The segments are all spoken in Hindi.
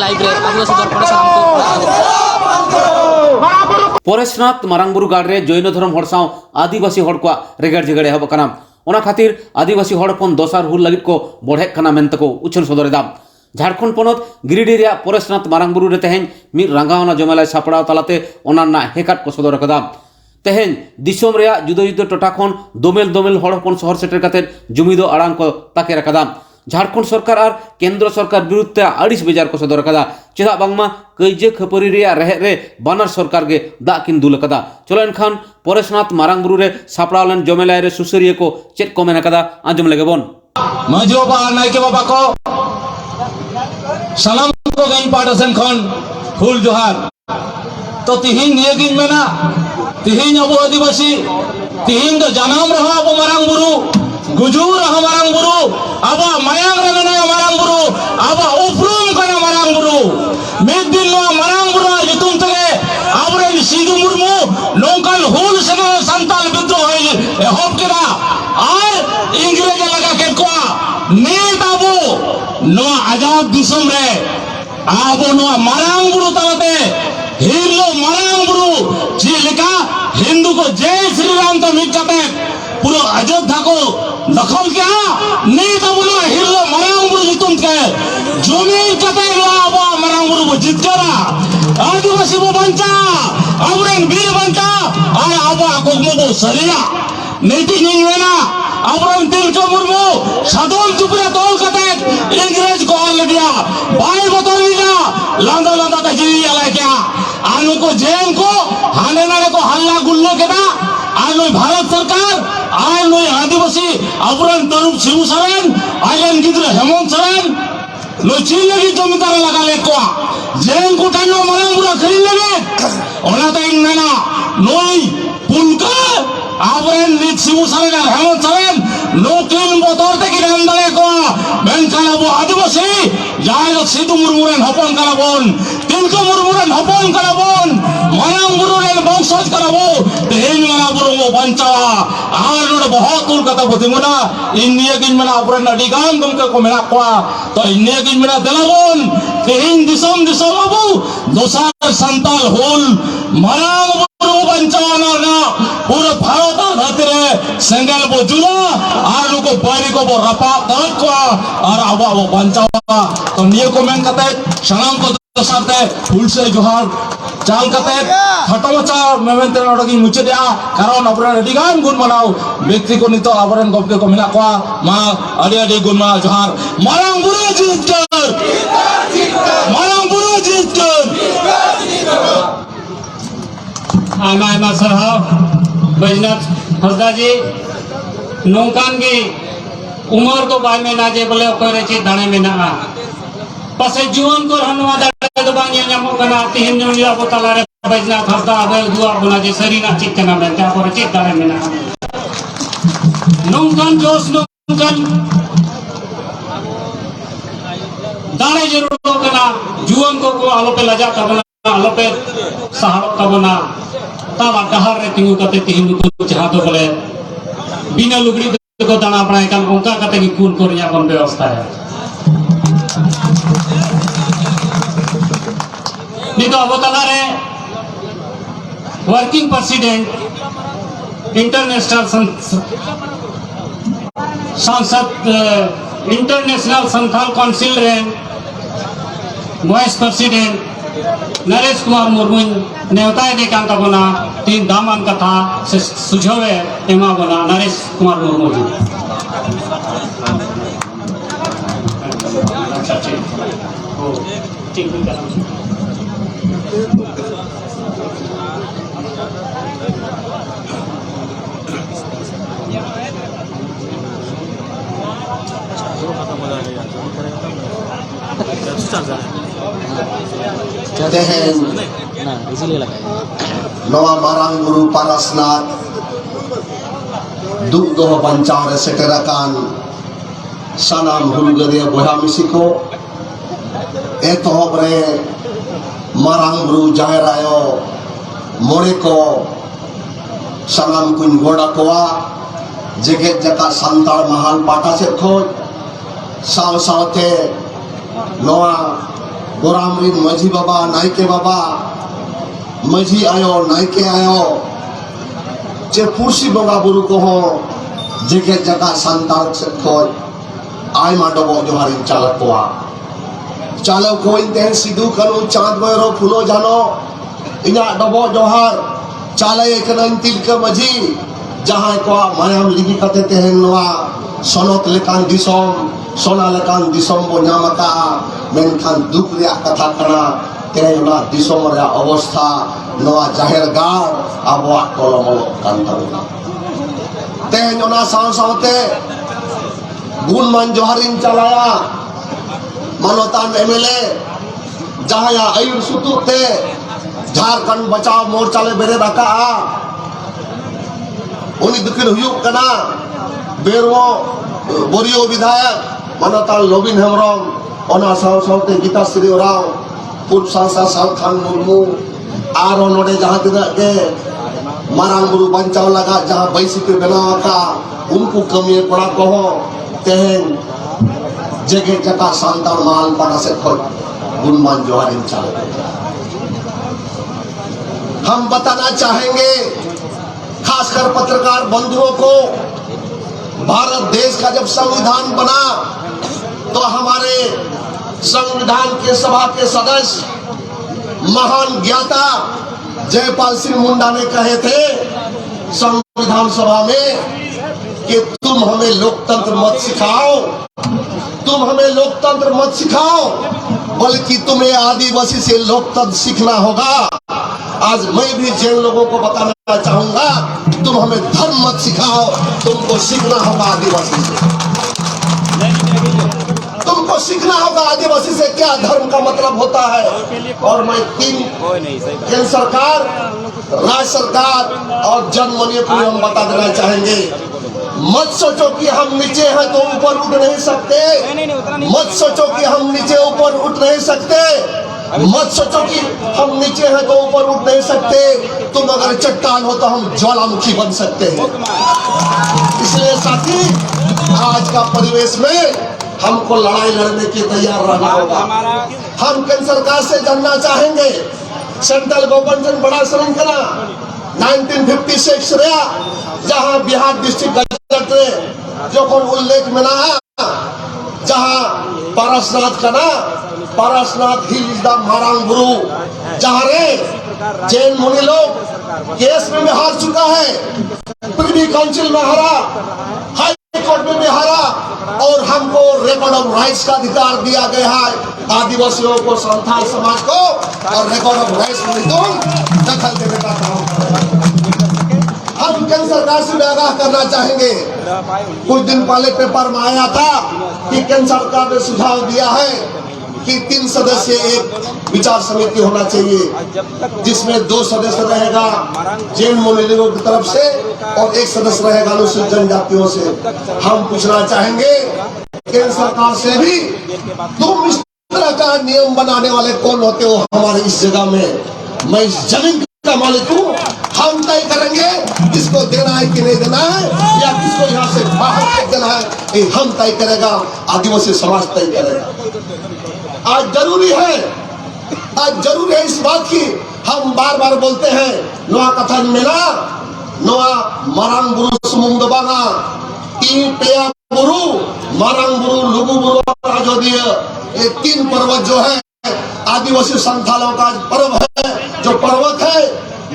लाइव रे आदिवासी दल पड़े साम को परेशनाथ मारांगबुरु गाड़ रे जैन धर्म हड़ साव आदिवासी हड़ को रेगड़ झेगड़ एहब कना ओना खातिर आदिवासी हड़ हपन दोसार हुल लगित को बढ़े कना मेनते को उछल सदरेदा झारखंड पनत गिरिडीह रे परेशनाथ मारांगबुरु रे तेहें मिद रांगावना जमेला सापड़ाव तालाते ओना हेकाट को सदर कदा तेहें दिसोम रे जुदा जुदा टोटा खन दोमेल दोमेल हड़ हपन शहर सेटर काते जुमिदो आड़ांग को ताके रखदा झारखंड सरकार और केंद्र सरकार विरुद्ध आड़िस बेजार को सदर कदा चेदा बांगमा कईजे खपरी रे रेहेद रे बानर सरकार गे दा किन दुल कदा चलो एनखान परेशनाथ मारांगबुरु रे सापड़ावलेन जमेला रे सुसरिये को चेद को मेन कदा आंजम लेगे बोन माजी बाबा नायके बाबा को सलाम को गई पाटसन खन फुल जोहार तो तिहिन नियगिन मेना तिहिन अबो आदिवासी तिहिन तो जनाम रहा अबो मारांगबुरु गुजूर रहा मारांगबुरु अबा मायांग रे मेना मारांगबुरु अबा उपरुम कना मारांगबुरु मिद दिन नो मारांगबुरु जुतुम तगे आबरे सीधु मुर्मु नोंकल हुल सना संताल विद्रोह एहब केदा और इंग्रेज लगा के को नेत आबो नो आजाद दिसम रे आबो नो मारांगबुरु तलते हिरलो मारांगबुरु चिलिका हिंदू को जय श्री राम तो मिट जाते पूरा अयोध्या को दखल किया नेत आबो नो हिरलो मारांगबुरु जितुम के जमीन कते नो आबो मारांगबुरु को जीत करा आदिवासी को बंचा अवरेन वीर बंचा और आबो को मो सरिया नीति नहीं वेना अवरन तिलका मुर्मू सदोल चुपरे तोल कते इंग्रेज को ऑल दिया बाई बतौर दिया लांदा लांदा तजी आला क्या आनु को जेल को हाने नाले को हल्ला गुल्लो केदा आनु भारत सरकार आनु आदिवासी अवरन तरुप शिबू सरन आयन गिद्र हेमंत सरन लो चीन लगी जमींदार लगा ले को जेल को टानो मारांगबुरु खरीद लगे ओना तो इन नाना नोई पुनका आवरेन नीत शिबू सरन हेमंत सरन लोकिन बतौर ते की नंदले को मेनखान अबो आदिवासी जाय सिद्धू मुर्मू रेन हपन कराबोन तिलका मुर्मू रेन हपन कराबोन मारांगबुरु रेन वंशज कराबो तेहेन मारांगबुरु मो बंचावा आर नोड बहुत उल कथा बतिमुना इंडिया किन मना अपरे नडीगान तुमके को मेना कोआ तो इंडिया किन मना दलाबोन तेहेन दिसम दिसम अबो दोसार संताल होल मारांगबुरु बंचावा ना पूरा भारत धरती सेंगल बो जुला और को बारी को बो रपा तरक को और अब वो बंचावा तो निये को मेन कते सलाम को दसाते फुल से जोहार चाल कते हटो मचा मेमेंते नडगी मुचे दिया कारण अपना रेडिगान गुण मनाओ व्यक्ति को नितो आवरन गपके को मिना को मा अडी अडी गुण मा जोहार मारांगबुरु जीत कर मारांगबुरु जीत कर आमा सरहाव बैजनाथ हसदा जी नौकान की उम्र को बाय में ना जे बोले करे ची दाने में ना पसे जुवन को हनवा दाड़े तो बानिया ᱧᱟᱢᱚᱜ ᱠᱟᱱᱟ तिहिन ᱡᱚᱢᱤᱭᱟ ᱵᱚᱛᱟᱞᱟ रे बैजनाथ हसदा आबे दुआ बना जे सरीना चित कना में त्या पर चित दाड़े में ना नौकान जोश नौकान दाड़े जरूर कना जुवन को आलोपे लजा तबना आलोपे सहारो तबना तावा डहार रे तिंगु कते तिहिन को जहां तो बोले बिना लुगड़ी को दाना अपना एकान उनका कते की कूल कोरिया बन व्यवस्था है नितो अबतला रे वर्किंग प्रेसिडेंट इंटरनेशनल संसद इंटरनेशनल संथाल काउंसिल रे वाइस प्रेसिडेंट नरेश कुमार मुर्मू नेवताय दे कांता बना तीन दामन कथा से सुझावे एमा बना नरेश कुमार मुर्मू जी अच्छा ठीक नवा मारांगबुरु परेशनाथ दुख दो बंचाव रे सेटराकान सानाम हुलगरिया बोहा मिसिको एतहब रे मारांगबुरु जायरायो मोरे को सानाम कुन गोड़ा कोआ जेगेत जका संताल महाल पाटा से खोज साव सावते नवा गोरामरीन माझी बाबा नायके बाबा माझी आयो नायके आयो चे पुरसी बंगा बुरु को हो जेके जगह संतान से खोज आय माडो जोहारिन चालक कोआ चालक को इंतेन सिद्धू कनु चांद बयरो फुलो जानो इना डबो जोहार चालय कनन तिलक मजी जहां को मायाम लिबि कते तेहन नवा सोनत लेकान दिसोम सोना लेकान दिसोम बो नामका मेनखान दुख रिया कथा कना तेना दिसोम रिया अवस्था नवा जाहिर गार आबो टोलमलो कान ताबना तेन ओना साव सावते गुणमान जोहारिन चलाया मानवतान एमएलए जहां आयुर सुतुते झारखंड बचाओ मोर्चा ले बेरे रखा उनी दुकिन हुयुक कना बेरवो बोरियो विधायक मानवतान लोबिन हेमरम ओना साव सावते गीता श्री राव पूर्व सांसद साल खान मुर्मू आरो नोडे जहां तिना के मारांग बुरु बंचाव लगा जहां बैसी के बनावा का उनको कमी पड़ा कहो तेहन जगह जगह संतान माल पड़ा से खोज गुणमान जोहारिन चालक हम बताना चाहेंगे खासकर पत्रकार बंधुओं को भारत देश का जब संविधान बना तो हमारे संविधान के सभा के सदस्य महान ज्ञाता जयपाल सिंह मुंडा ने कहे थे संविधान सभा में कि तुम हमें लोकतंत्र मत सिखाओ तुम हमें लोकतंत्र मत सिखाओ बल्कि तुम्हें आदिवासी से लोकतंत्र सीखना होगा। आज मैं भी जिन लोगों को बताना चाहूंगा तुम हमें धर्म मत सिखाओ तुमको सीखना होगा आदिवासी से तुमको सीखना होगा आदिवासी से क्या धर्म का मतलब होता है। और मैं तीन केंद्र सरकार राज्य सरकार और जनमनीय को हम बता देना चाहेंगे मत सोचो कि हम नीचे हैं तो ऊपर उठ नहीं सकते मत सोचो कि हम नीचे ऊपर उठ नहीं सकते मत सोचो कि हम नीचे हैं तो ऊपर उठ नहीं सकते तुम अगर चट्टान हो तो हम ज्वालामुखी बन सकते हैं। इसलिए साथी आज का परिवेश में हमको लड़ाई लड़ने के तैयार रहना होगा। हम केंद्र सरकार से जानना चाहेंगे सेंट्रल गवर्नमेंट बड़ा श्रृंखला 1956 रहा जहां बिहार डिस्ट्रिक्ट जो उल्लेख में ना जहां पारसनाथ का ना पारसनाथ हिल इज द मारांग गुरु जहां रे जैन मुनि लोग केस में हार चुका है प्रिवी काउंसिल में हारा हाई कोर्ट में भी हारा और हमको रिकॉर्ड ऑफ राइट्स का अधिकार दिया गया है आदिवासियों को संथाल समाज को और रिकॉर्ड ऑफ राइट्स में दखल देने का काम हम केंद्र सरकार से आगाह करना चाहेंगे। कुछ दिन पहले पेपर में आया था कि केंद्र सरकार ने सुझाव दिया है कि 3 सदस्य एक विचार समिति होना चाहिए जिसमें 2 सदस्य रहेगा जैन मुनियों की तरफ से और 1 सदस्य रहेगा अनुसूचित जनजातियों से। हम पूछना चाहेंगे केंद्र सरकार से भी तुम इस तरह का नियम बनाने वाले कौन होते हो हमारे इस जगह में। मैं इस जमीन का मालिक हूँ हम तय करेंगे किसको देना है कि नहीं देना है या किसको यहाँ से बाहर फेंक देना है ये हम तय करेगा आदिवासी समाज तय करेगा। आज जरूरी है इस बात की हम बार बार बोलते हैं नोआ कथन मेला नोआ मारांग बुरु सुमुंग बांगा तीन पेया बुरु मारांग बुरु लुगु बुरु राजोदीय ये 3 पर्वत जो है आदिवासी संथालों का पर्व है जो पर्वत है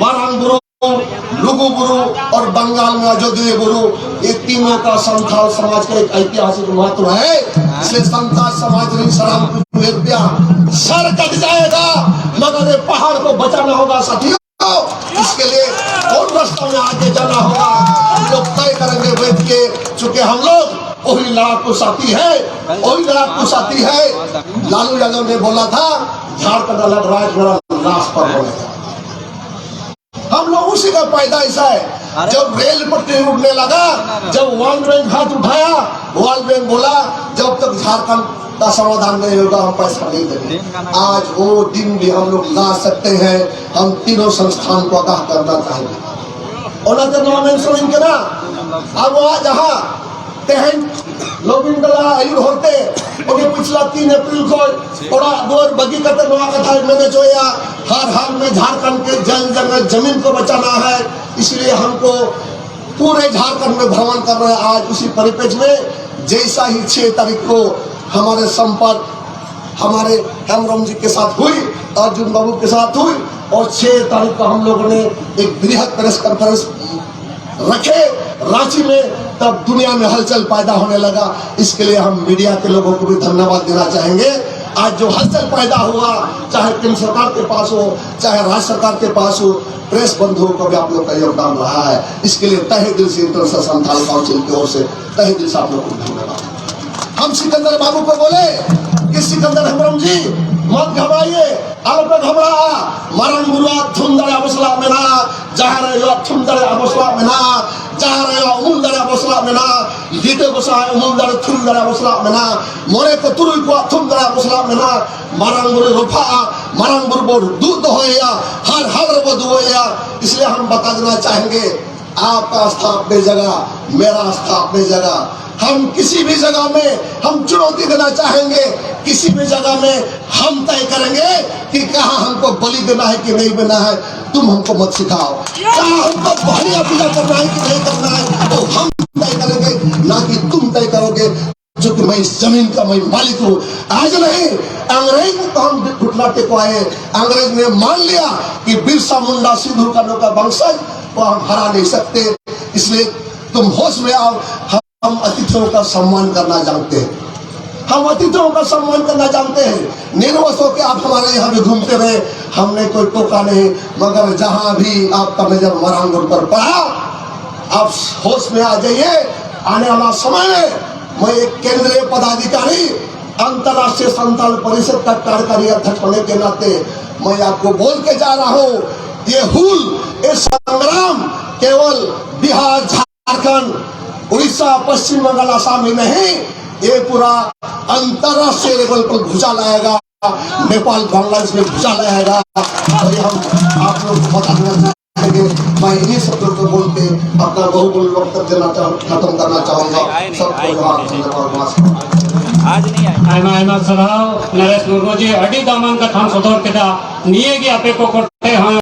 मारांग बुरु लुगु बुरु और बंगाल में अजोदीय बुरु ये तीनों का संथाल समाज का एक ऐतिहासिक महत्व है। इसलिए संथाल समाज ने सलाम सर कट जाएगा मगर ये पहाड़ को बचाना होगा साथियों। इसके लिए और रास्तों में आगे जाना होगा हम लोग तय करेंगे बैठ के चूंकि हम लोग वही लड़ाकू साथी है लालू यादव ने बोला था झारखंड अलग राज्य राष्ट्र पर बोलेगा हम लोग उसी का पैदाइश है। जब रेल पटरी उड़ने लगा जब वर्ल्ड बैंक हाथ उठाया वर्ल्ड बैंक बोला जब तक झारखंड का समाधान नहीं होगा हम पैसा नहीं देंगे। आज वो दिन भी हम लोग ला सकते हैं। हम तीनों संस्थान को आगाह करना चाहेंगे और अब जहाँ तेहन लोबिंदला आयु होते ओके पिछला 3 अप्रैल को ओड़ा दोर बगी कतर नवा कथा मैंने जो या हर हाल में झारखंड के जल जंगल जमीन को बचाना है, इसलिए हमको पूरे झारखंड में भ्रमण कर रहे हैं। आज उसी परिपेक्ष में जैसा ही 6 तारीख को हमारे संपर्क हमारे हेमराम जी के साथ हुई, अर्जुन बाबू के साथ हुई, और 6 तारीख को हम लोगों ने एक बृहद प्रेस कॉन्फ्रेंस रखे रांची में, तब दुनिया में हलचल पैदा होने लगा। इसके लिए हम मीडिया के लोगों को भी धन्यवाद देना चाहेंगे। आज जो हलचल पैदा हुआ, चाहे केंद्र सरकार के पास हो चाहे राज्य सरकार के पास हो, प्रेस बंधुओं को भी आप लोग का योगदान रहा है। इसके लिए तहे दिल से इंटरनेशनल संथाल काउंसिल की ओर से तहे दिल से आप लोग को धन्यवाद। हम सिकंदर बाबू को बोले कि सिकंदर हेमराम जी मत घबराइए, आप घबरा मारन बुरुआ थुमदरे अबसला मेना जहाँ रहे थुमदरे अबसला मेना जहाँ रहे उमुंदरे अबसला मेना लीते बसाए उमुंदरे थुमदरे अबसला मेना मोरे को तुरुई को थुमदरे अबसला मेना मारन बुरु रुफा मारन बुरु बोर दूध होया हर हर वो दुआ। इसलिए हम बता देना चाहेंगे, आपका आस्था अपनी जगह, मेरा आस्था अपनी जगह। हम किसी भी जगह में हम चुनौती देना चाहेंगे, किसी भी जगह में हम तय करेंगे कि कहाँ हमको बलि देना है कि नहीं देना है, तुम हमको मत सिखाओ। कहाँ हमको बलिया पूजा करना है कि नहीं करना है, तो हम तय करेंगे, ना कि तुम तय करोगे, जो कि मैं इस जमीन का मैं मालिक हूँ। आज नहीं, अंग्रेज को हम घुटना टेकवाए, अंग्रेज ने मान लिया कि बिरसा मुंडा सिद्धू का वंशज को हम हरा नहीं सकते। इसलिए तुम होश में आओ। हम अतिथियों का सम्मान करना जानते हैं, हम अतिथियों का सम्मान करना जानते हैं। निर्वश होकर आप हमारे यहाँ भी घूमते रहे, हमने कोई टोका नहीं, मगर जहां भी आपका नजर मरांगुर पर पड़ा, आप होश में आ जाइए। आने वाला समय में मैं एक केंद्रीय पदाधिकारी, अंतर्राष्ट्रीय संथाल परिषद का कार्यकारी अध्यक्ष होने के नाते मैं आपको बोल के जा रहा हूँ, ये हुल, ये संग्राम केवल बिहार, झारखंड, उड़ीसा, पश्चिम बंगाल, आसाम ही नहीं, ये पूरा अंतरराष्ट्रीय लेवल पर भूचा लाएगा, नेपाल, बांग्लादेश में भूचा लाएगा। और हम आप लोग को बता देना चाहेंगे। मैं इन्हीं शब्दों को बोल के अपना बहुमूल्य वक्तव्य खत्म करना चाहूंगा। सबको धन्यवाद। आज नहीं आयमा सराव नरेश मुर्मू जी अड़ी दामान का थाम सदर के दा निये की आपे को कोटे हैं।